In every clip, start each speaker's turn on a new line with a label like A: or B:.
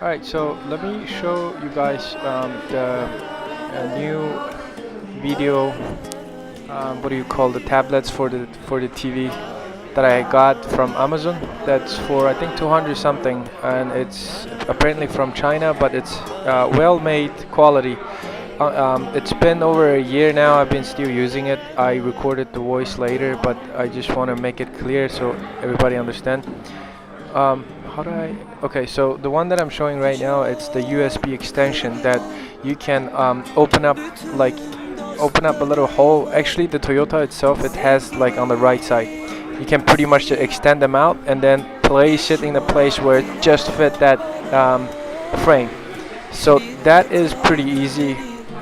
A: Alright, so let me show you guys the new video. What do you call the tablets for the TV that I got from Amazon? That's for I think 200 something, and it's apparently from China, but it's well-made quality. It's been over a year now. I've been still using it. I recorded the voice later, but I just want to make it clear so everybody understand. How do I? Okay, so the one that I'm showing right now, it's the USB extension that you can like open up a little hole. Actually, the Toyota itself, it has like on the right side. You can pretty much just extend them out and then place it in the place where it just fit that frame. So that is pretty easy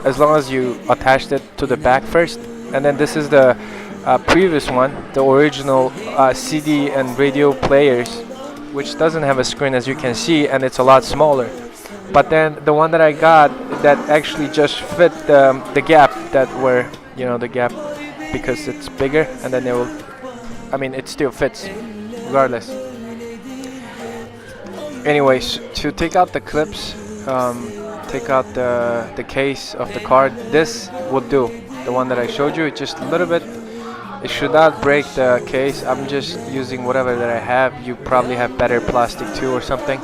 A: as long as you attached it to the back first. And then this is the previous one, the original CD and radio players, which doesn't have a screen as you can see, and it's a lot smaller. But then the one that I got that actually just fit the gap that where the gap, because it's bigger, and then it still fits regardless. Anyways, to take out the clips, take out the case of the card, this would do. The one that I showed you, just a little bit. It should not break the case. I'm just using whatever that I have. You probably have better plastic too or something.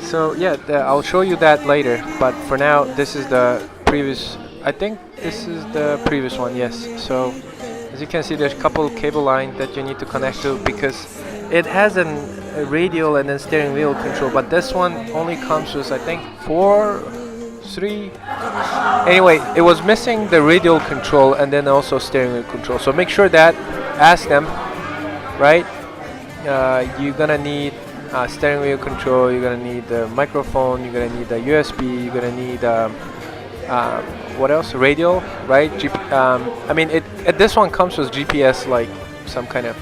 A: So yeah, I'll show you that later. But for now, this is the previous. I think this is the previous one. Yes. So as you can see, there's a couple cable line that you need to connect to because it has a radial and then steering wheel control. But this one only comes with I think 3. Anyway, it was missing the radial control and then also steering wheel control. So make sure that, ask them, right? You're gonna need steering wheel control. You're gonna need the microphone. You're gonna need the USB. You're gonna need what else? Radial, right? This one comes with GPS, like some kind of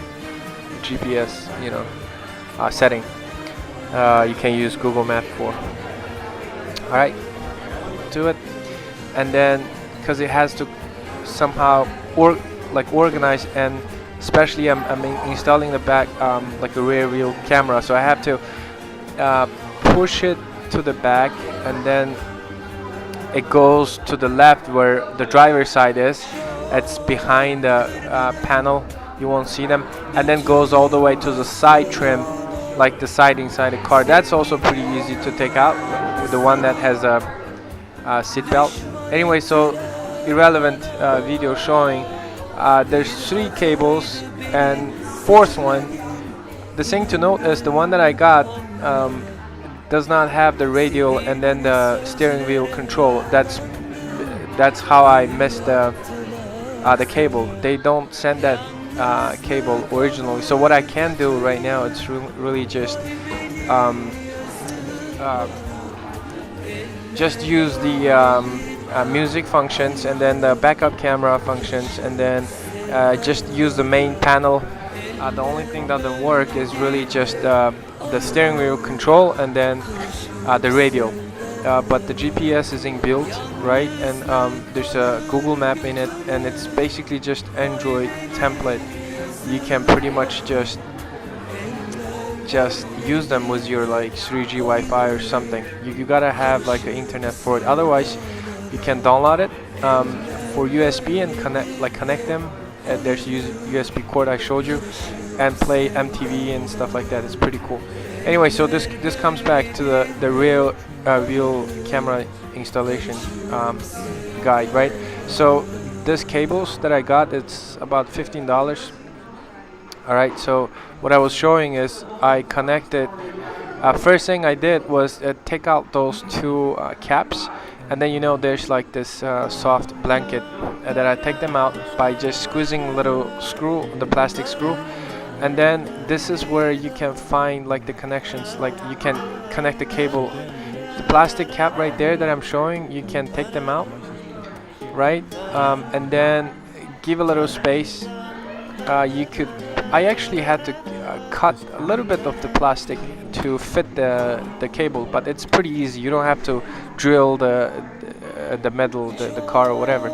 A: GPS, setting. You can use Google Map for. All right. To it, and then because it has to somehow organize, and especially I'm installing the back like a rear wheel camera, so I have to push it to the back, and then it goes to the left where the driver's side is. It's behind the panel, you won't see them, and then goes all the way to the side trim, like the side inside the car. That's also pretty easy to take out, the one that has a seat belt. Anyway, so irrelevant video showing there's 3 cables, and fourth one, the thing to note is the one that I got does not have the radial and then the steering wheel control. That's how I missed the cable. They don't send that cable originally. So what I can do right now, it's really just use the music functions and then the backup camera functions, and then just use the main panel. The only thing that doesn't work is really just the steering wheel control and then the radio. But the GPS is inbuilt, right? And there's a Google Map in it, and it's basically just Android template. You can pretty much just use them with your like 3G Wi-Fi or something. You gotta have like an internet for it. Otherwise, you can download it for USB and connect them. There's USB cord I showed you, and play MTV and stuff like that. It's pretty cool. Anyway, so this comes back to the real wheel camera installation guide, right? So this cables that I got, it's about $15. Alright, so what I was showing is I connected, first thing I did was take out those 2 caps, and then there's like this soft blanket, and then I take them out by just squeezing a little screw, the plastic screw, and then this is where you can find like the connections, like you can connect the cable. The plastic cap right there that I'm showing, you can take them out, right? And then give a little space. I actually had to cut a little bit of the plastic to fit the cable, but it's pretty easy. You don't have to drill the metal, the car or whatever.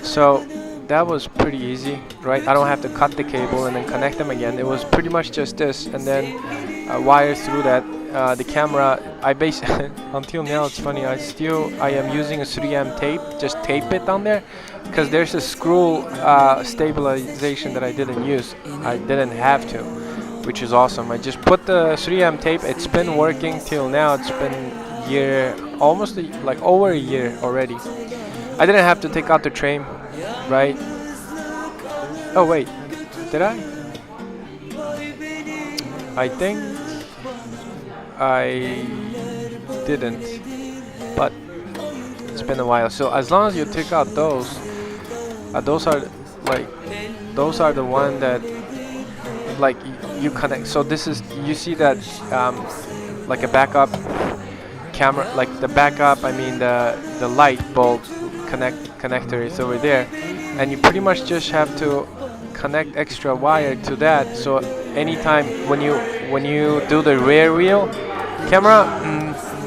A: So that was pretty easy, right? I don't have to cut the cable and then connect them again. It was pretty much just this, and then wire through that, the camera, I base until now it's funny. I am using a 3M tape, just tape it on there, because there's a screw stabilization that I didn't use. I didn't have to, which is awesome. I just put the 3M tape. It's been working till now. It's been year, almost like over a year already. I didn't have to take out the frame, right? Oh wait, did I? I think I didn't, but it's been a while. So as long as you take out those are the one that like you connect. So this is, you see that like a backup camera, like the backup, I mean the light bulb connector is over there, and you pretty much just have to connect extra wire to that. So anytime when you do the rear wheel camera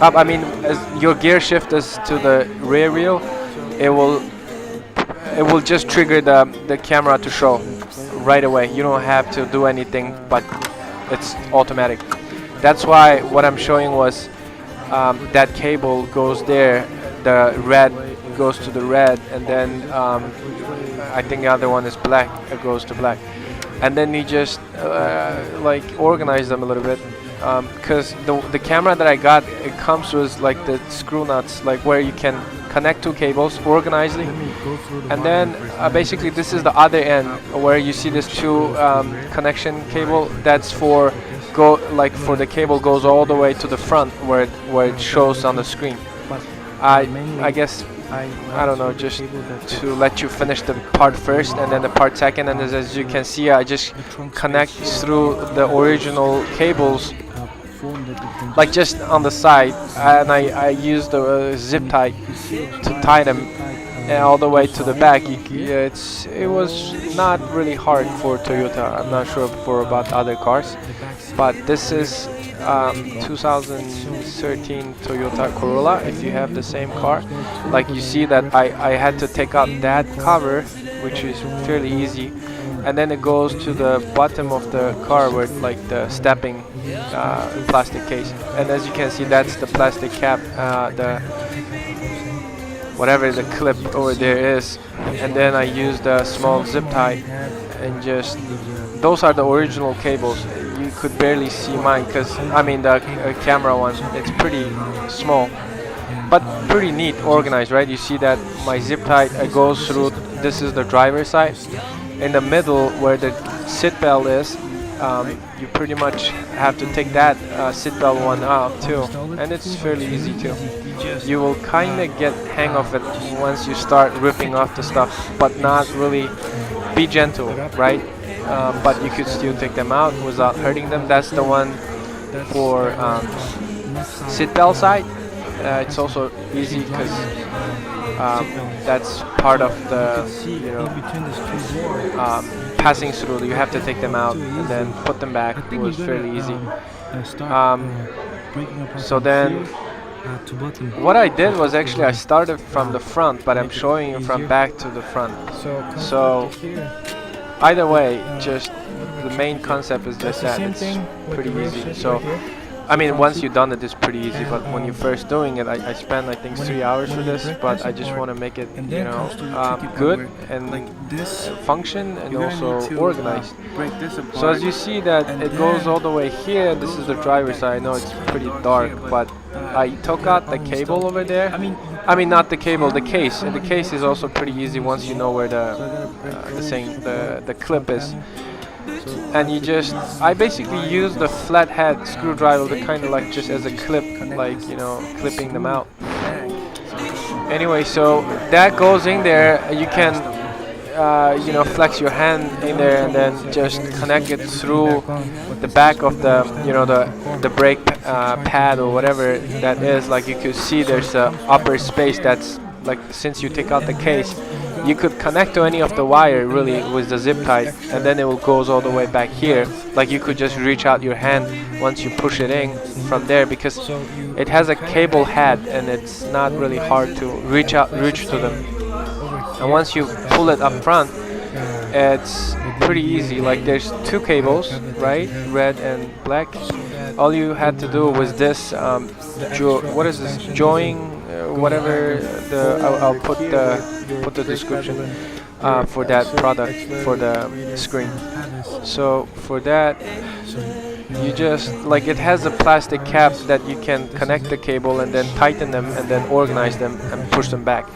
A: up, I mean as your gear shift is to the rear wheel, it will just trigger the camera to show right away. You don't have to do anything, but it's automatic. That's why what I'm showing was that cable goes there, the red goes to the red, and then I think the other one is black, it goes to black, and then you just like organize them a little bit, because the camera that I got, it comes with like the screw nuts, like where you can connect two cables organizedly, and then basically this is the other end where you see this two connection cable. That's for for the cable goes all the way to the front where it shows on the screen. I guess I don't know, just to let you finish the part first and then the part second, and as you can see, I just connect through the original cables like just on the side, and I use the zip tie to tie them all the way to the back. It was not really hard for Toyota. I'm not sure about other cars, but this is 2013 Toyota Corolla. If you have the same car, like you see that I had to take out that cover, which is fairly easy, and then it goes to the bottom of the car where like the stepping plastic case, and as you can see, that's the plastic cap, the whatever the clip over there is, and then I used a small zip tie, and just those are the original cables. You could barely see mine because I mean the camera one, it's pretty small, but pretty neat, organized, right? You see that my zip tie goes through. This is the driver's side. In the middle where the seat belt is, you pretty much have to take that seat belt one out too, and it's fairly easy too. You will kind of get hang of it once you start ripping off the stuff, but not really. Be gentle, right? But you could still take them out without hurting them. That's the one for seat belt side. It's also easy because that's part of the passing through. You have to take them out and then put them back. It was fairly easy. So then what I did was actually I started from the front, but I'm showing you from back to the front. So either way, just the main concept is just that it's pretty easy. So I mean, once you've done it, it's pretty easy, but when you're first doing it, I spent I think 3 hours for this, but I just want to make it, you know, good and function and also organized. So as you see that it goes all the way here, this is the driver's side. I know it's pretty dark, but I took out the cable over there. I mean not the cable, the case. And the case is also pretty easy once you know where the clip is. And you just, I basically use the flathead screwdriver to kind of like just as a clip, like, you know, clipping them out. Anyway, so that goes in there. You can, you know, flex your hand in there and then just connect it through the back of the, you know, the brake pad or whatever that is. Like you could see there's a upper space that's like, since you take out the case, you could connect to any of the wire really with the zip tie, and then it will goes all the way back here. Like you could just reach out your hand once you push it in from there, because it has a cable head and it's not really hard to reach to them. And once you pull it up front, it's pretty easy. Like there's two cables, right, red and black, All you had to do was this. What is this? Join, whatever. I'll put the description for that product for the screen. So for that, you just like it has a plastic cap that you can connect the cable and then tighten them and then organize them and push them back.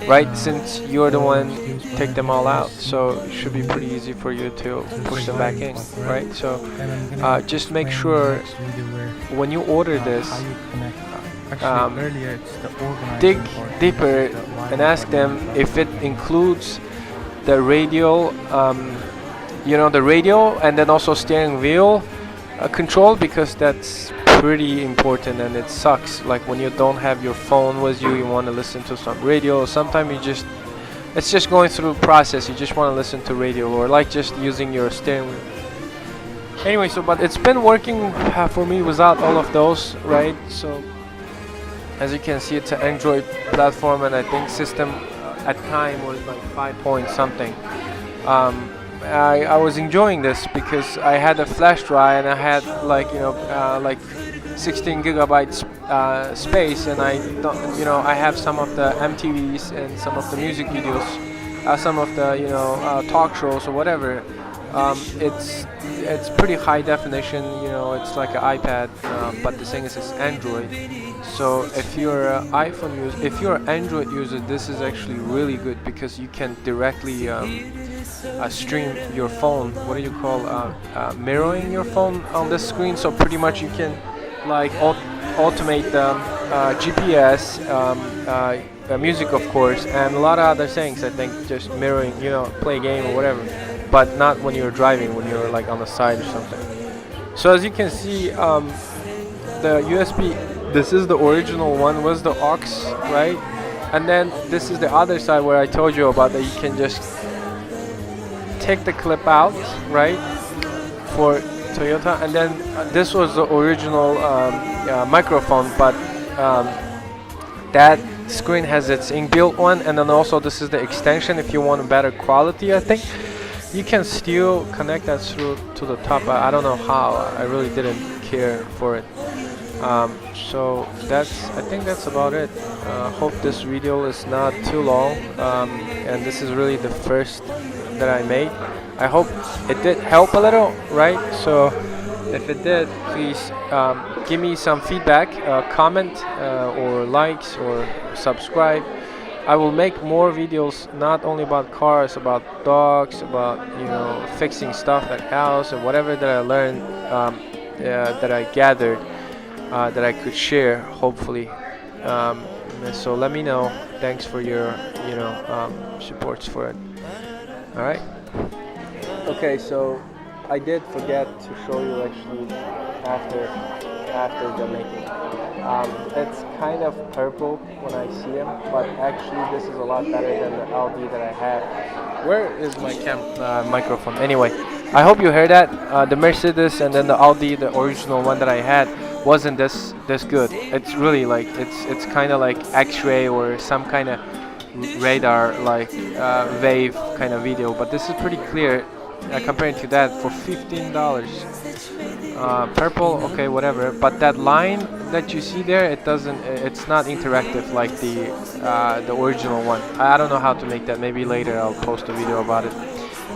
A: Right, since you're the one take them all out, so it should be pretty easy for you to push them back in, right? So just make sure when you order this, dig deeper and ask them if it includes the radio, the radio, and then also steering wheel control, because that's pretty important. And it sucks like when you don't have your phone with you, you want to listen to some radio. Sometimes it's just going through the process, you just want to listen to radio, or like just using your steering wheel. Anyway, so but it's been working for me without all of those, right? So as you can see, it's an Android platform, and I think system at time was like 5 point something. I was enjoying this because I had a flash drive and I had like 16 gigabytes space, and I have some of the MTVs and some of the music videos, some of the talk shows or whatever. It's pretty high definition, it's like an iPad, but the thing is it's Android. So if you're an iPhone user, if you're an Android user, this is actually really good because you can directly stream your phone. What do you call mirroring your phone on this screen? So pretty much you can like automate the GPS, music of course, and a lot of other things. I think just mirroring, play a game or whatever, but not when you're driving, when you're like on the side or something. So as you can see, the USB, this is the original one, was the aux, right? And then this is the other side where I told you about that you can just take the clip out, right, for Toyota. And then this was the original microphone, but that screen has its inbuilt one, and then also this is the extension if you want a better quality. I think you can still connect that through to the top. I don't know how, I really didn't care for it. So I think that's about it. Hope this video is not too long, and this is really the first that I made. I hope it did help a little, right? So if it did, please give me some feedback, comment or likes or subscribe. I will make more videos, not only about cars, about dogs, about fixing stuff at house and whatever that I learned, that I gathered, that I could share, hopefully. So let me know. Thanks for your supports for it. All right. Okay, so I did forget to show you actually after the making. It's kind of purple when I see them, but actually this is a lot better than the LD that I had. Where is my microphone? Anyway, I hope you heard that. The Mercedes and then the Audi, the original one that I had, wasn't this good. It's really like it's kind of like X-ray or some kind of radar like wave kind of video, but this is pretty clear comparing to that for $15. Purple, okay, whatever, but that line that you see there, it's not interactive like the original one. I don't know how to make that. Maybe later I'll post a video about it.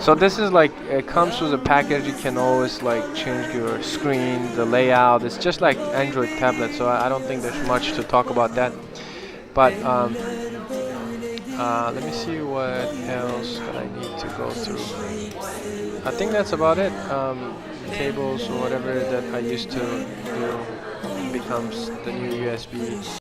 A: So this is like, it comes with a package. You can always like change your screen, the layout. It's just like Android tablet, so I don't think there's much to talk about that. But let me see what else that I need to go through. I think that's about it. Cables or whatever that I used to do becomes the new USB.